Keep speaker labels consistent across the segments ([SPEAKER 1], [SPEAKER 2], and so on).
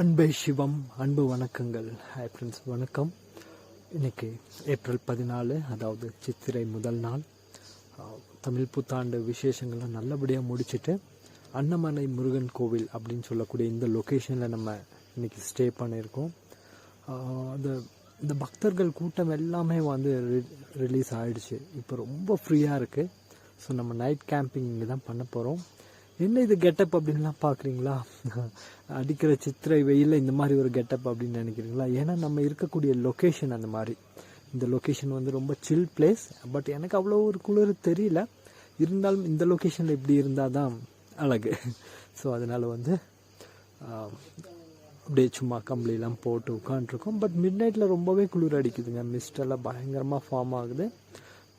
[SPEAKER 1] அன்பே சிவம், அன்பு வணக்கங்கள். ஹாய் ஃப்ரெண்ட்ஸ், வணக்கம். இன்றைக்கி ஏப்ரல் 14, அதாவது சித்திரை முதல் நாள். தமிழ் புத்தாண்டு விசேஷங்கள்லாம் நல்லபடியாக முடிச்சுட்டு அன்னமனை முருகன் கோவில் அப்படின்னு சொல்லக்கூடிய இந்த லொக்கேஷனில் நம்ம இன்றைக்கி ஸ்டே பண்ணியிருக்கோம். இந்த பக்தர்கள் கூட்டம் எல்லாமே ரிலீஸ் ஆகிடுச்சு. இப்போ ரொம்ப ஃப்ரீயாக இருக்குது. ஸோ நம்ம நைட் கேம்பிங் இங்கே தான் பண்ண போகிறோம். என்ன இது கெட்டப் அப்படின்லாம் பார்க்குறீங்களா? அடிக்கிற சித்திரை வெயிலில் இந்த மாதிரி ஒரு கெட்டப் அப்படின்னு நினைக்கிறீங்களா? ஏன்னா நம்ம இருக்கக்கூடிய லொக்கேஷன் அந்த மாதிரி. இந்த லொக்கேஷன் ரொம்ப சில் பிளேஸ். பட் எனக்கு அவ்வளோ ஒரு குளிர் தெரியல. இருந்தாலும் இந்த லொக்கேஷனில் இப்படி இருந்தால் தான் அழகு. ஸோ அதனால் அப்படியே சும்மா கம்பளிலாம் போட்டு உட்காண்ட்ருக்கோம். பட் மிட் நைட்டில் ரொம்பவே குளிர் அடிக்குதுங்க. மிஸ்டெல்லாம் பயங்கரமாக ஃபார்ம் ஆகுது.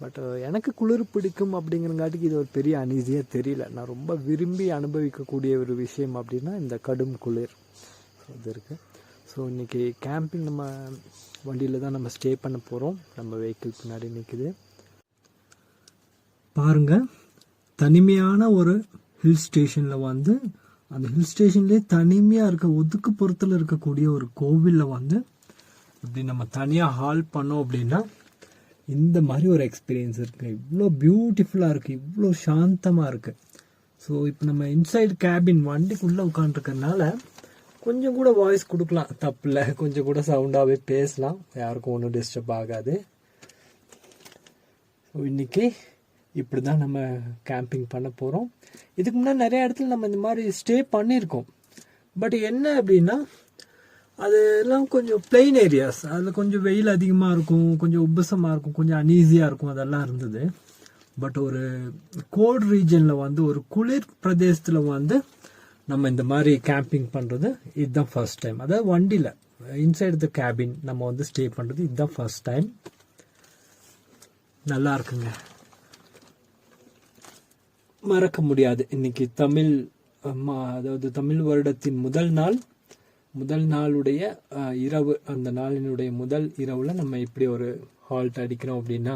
[SPEAKER 1] பட் எனக்கு குளிர் பிடிக்கும் அப்படிங்கிறங்காட்டிக்கு இது ஒரு பெரிய அனீஸியாக தெரியல. நான் ரொம்ப விரும்பி அனுபவிக்கக்கூடிய ஒரு விஷயம் அப்படின்னா இந்த கடும் குளிர் இது இருக்குது. ஸோ இன்றைக்கி கேம்பிங் நம்ம வண்டியில் தான் நம்ம ஸ்டே பண்ண போகிறோம். நம்ம வெஹிக்கிள் பின்னாடி நிற்குது பாருங்கள். தனிமையான ஒரு ஹில் ஸ்டேஷனில் அந்த ஹில் ஸ்டேஷன்லேயே தனிமையாக இருக்க ஒதுக்குப்புறத்தில் இருக்கக்கூடிய ஒரு கோவிலில் இப்படி நம்ம தனியாக ஹால் பண்ணோம் அப்படின்னா இந்த மாதிரி ஒரு எக்ஸ்பீரியன்ஸ் இருக்குது. இவ்வளோ பியூட்டிஃபுல்லாக இருக்குது, இவ்வளோ சாந்தமாக இருக்குது. ஸோ இப்போ நம்ம இன்சைடு கேபின் வண்டிக்குள்ளே உட்காந்துருக்கறனால கொஞ்சம் கூட வாய்ஸ் கொடுக்கலாம், தப்பில்லை. கொஞ்சம் கூட சவுண்டாகவே பேசலாம், யாருக்கும் ஒன்றும் டிஸ்டர்ப் ஆகாது. ஸோ இன்றைக்கி இப்படி தான் நம்ம கேம்பிங் பண்ண போகிறோம். இதுக்கு முன்னாடி நிறைய இடத்துல நம்ம இந்த மாதிரி ஸ்டே பண்ணியிருக்கோம். பட் என்ன அப்படின்னா அதெல்லாம் கொஞ்சம் பிளெயின் ஏரியாஸ். அதில் கொஞ்சம் வெயில் அதிகமாக இருக்கும், கொஞ்சம் உப்புசமாக இருக்கும், கொஞ்சம் அன்ஈஸியாக இருக்கும், அதெல்லாம் இருந்தது. பட் ஒரு கோல்ட் ரீஜனில் ஒரு குளிர் பிரதேசத்தில் நம்ம இந்த மாதிரி கேம்பிங் பண்ணுறது இதுதான் ஃபர்ஸ்ட் டைம். அதாவது வண்டியில் இன்சைடு த கேபின் நம்ம ஸ்டே பண்ணுறது இதுதான் ஃபர்ஸ்ட் டைம். நல்லா இருக்குங்க, மறக்க முடியாது. இன்னைக்கு அதாவது தமிழ் வருடத்தின் முதல் நாளுடைய இரவு. அந்த நாளினுடைய முதல் இரவில் நம்ம இப்படி ஒரு ஹால்ட் அடிக்கிறோம் அப்படின்னா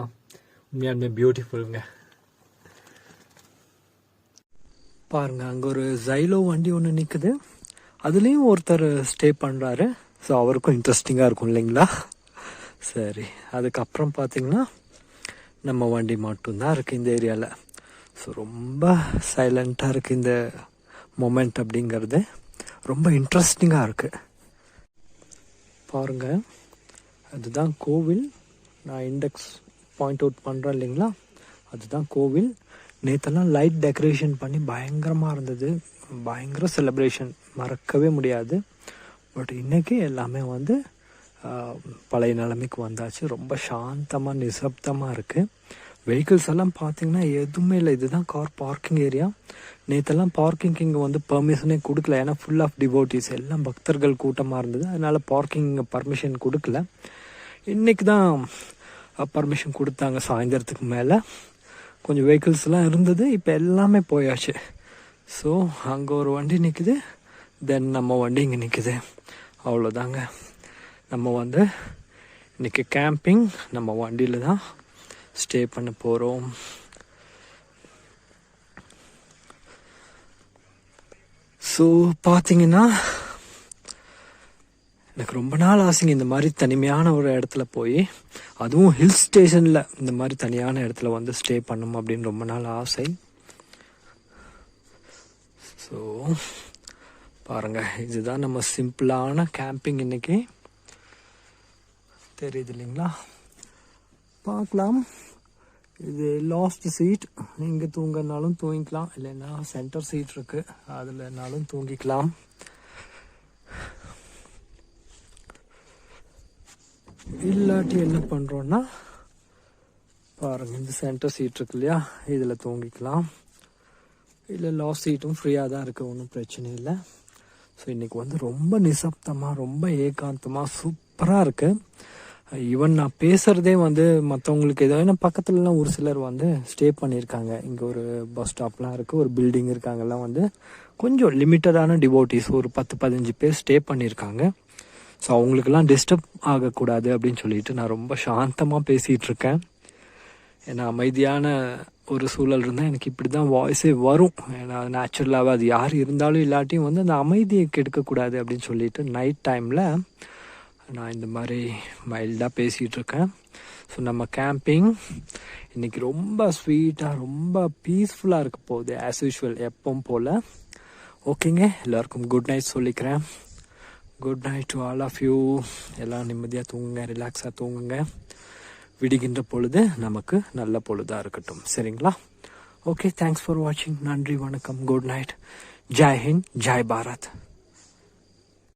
[SPEAKER 1] உண்மையாலுமே பியூட்டிஃபுல்ங்க. பாருங்க, அங்கே ஒரு ஜைலோ வண்டி ஒன்று நிற்குது. அதுலேயும் ஒருத்தர் ஸ்டே பண்ணுறாரு. ஸோ அவருக்கும் இன்ட்ரெஸ்டிங்காக இருக்கும் இல்லைங்களா? சரி, அதுக்கப்புறம் பார்த்தீங்கன்னா நம்ம வண்டி மட்டும்தான் இருக்குது இந்த ஏரியாவில். ஸோ ரொம்ப சைலண்ட்டாக இருக்குது இந்த மொமெண்ட் அப்படிங்கிறது. ரொம்ப இன்ட்ரெஸ்டிங்காக இருக்குது. பாருங்கள், அதுதான் கோவில். நான் இண்டெக்ஸ் பாயிண்ட் அவுட் பண்ணுறேன் இல்லைங்களா? அதுதான் கோவில். நேற்றெல்லாம் லைட் டெக்கரேஷன் பண்ணி பயங்கரமாக இருந்தது. பயங்கர செலிப்ரேஷன், மறக்கவே முடியாது. பட் இன்றைக்கி எல்லாமே பழைய நிலைமைக்கு வந்தாச்சு. ரொம்ப சாந்தமாக நிசப்தமாக இருக்குது. வெஹிக்கிள்ஸ் எல்லாம் பார்த்தீங்கன்னா எதுவுமே இல்லை. இதுதான் கார் பார்க்கிங் ஏரியா. நேற்றெல்லாம் பார்க்கிங்க்கு இங்கே பெர்மிஷனே கொடுக்கல. ஏன்னா ஃபுல் ஆஃப் டிவோட்டிஸ், எல்லாம் பக்தர்கள் கூட்டமாக இருந்தது. அதனால் பார்க்கிங் பர்மிஷன் கொடுக்கல. இன்றைக்கி தான் பர்மிஷன் கொடுத்தாங்க. சாயந்தரத்துக்கு மேலே கொஞ்சம் வெஹிக்கிள்ஸ்லாம் இருந்தது. இப்போ எல்லாமே போயாச்சு. ஸோ அங்கே ஒரு வண்டி நிற்குது, தென் நம்ம வண்டி இங்கே நிற்குது. அவ்வளோதாங்க. நம்ம இன்றைக்கி கேம்பிங் நம்ம வண்டியில் தான் ஸ்டே பண்ண போகிறோம். ஸோ பார்த்தீங்கன்னா எனக்கு ரொம்ப நாள் ஆசைங்க இந்த மாதிரி தனிமையான ஒரு இடத்துல போய், அதுவும் ஹில் ஸ்டேஷனில் இந்த மாதிரி தனியான இடத்துல ஸ்டே பண்ணணும் அப்படின்னு ரொம்ப நாள் ஆசை. ஸோ பாருங்கள், இதுதான் நம்ம சிம்பிளான கேம்பிங். இன்னைக்கு தெரியுது இல்லைங்களா? பார்க்கலாம். இது லாஸ்ட் சீட். இங்கே தூங்கினாலும் தூங்கிக்கலாம், இல்லைன்னா சென்டர் சீட் இருக்குது, அதுலனாலும் தூங்கிக்கலாம். இல்லாட்டி என்ன பண்ணுறோன்னா பாருங்கள், இந்த சென்டர் சீட் இருக்கு இல்லையா, இதில் தூங்கிக்கலாம். இல்லை லாஸ்ட் சீட்டும் ஃப்ரீயாக தான் இருக்குது, ஒன்றும் பிரச்சனை இல்லை. ஸோ இன்றைக்கி ரொம்ப நிசப்தமாக, ரொம்ப ஏகாந்தமாக சூப்பராக இருக்குது. ஈவன் நான் பேசுகிறதே மற்றவங்களுக்கு ஏதோ, ஏன்னா பக்கத்துலலாம் ஒரு சிலர் ஸ்டே பண்ணியிருக்காங்க. இங்கே ஒரு பஸ் ஸ்டாப்லாம் இருக்குது, ஒரு பில்டிங் இருக்காங்கலாம் கொஞ்சம் லிமிட்டடான டிவோட்டிஸ், ஒரு 10-15 பேர் ஸ்டே பண்ணியிருக்காங்க. ஸோ அவங்களுக்கெல்லாம் டிஸ்டர்ப் ஆகக்கூடாது அப்படின்னு சொல்லிட்டு நான் ரொம்ப சாந்தமாக பேசிகிட்டு இருக்கேன். ஏன்னா அமைதியான ஒரு சூழல் இருந்தால் எனக்கு இப்படி தான் வாய்ஸே வரும். ஏன்னா நேச்சுரலாகவே அது யார் இருந்தாலும் இல்லாட்டியும் வந்து அந்த அமைதியை கெடுக்கக்கூடாது அப்படின்னு சொல்லிட்டு நைட் டைமில் நான் இந்த மாதிரி மைல்டாக பேசிகிட்டு இருக்கேன். ஸோ நம்ம கேம்பிங் இன்றைக்கி ரொம்ப ஸ்வீட்டாக ரொம்ப பீஸ்ஃபுல்லாக இருக்க போகுது ஆஸ் யூஷுவல் எப்பவும் போல். ஓகேங்க, எல்லாருக்கும் குட் நைட் சொல்லிக்கிறேன். Good night to all of you. எல்லாம் நிம்மதியாக தூங்குங்க, ரிலாக்ஸாக தூங்குங்க. விடுகின்ற பொழுது நமக்கு நல்ல பொழுதாக இருக்கட்டும். சரிங்களா? ஓகே, தேங்க்ஸ் ஃபார் வாட்சிங். நன்றி, வணக்கம், குட் நைட். ஜெய் ஹிந்த், ஜெய் பாரத்.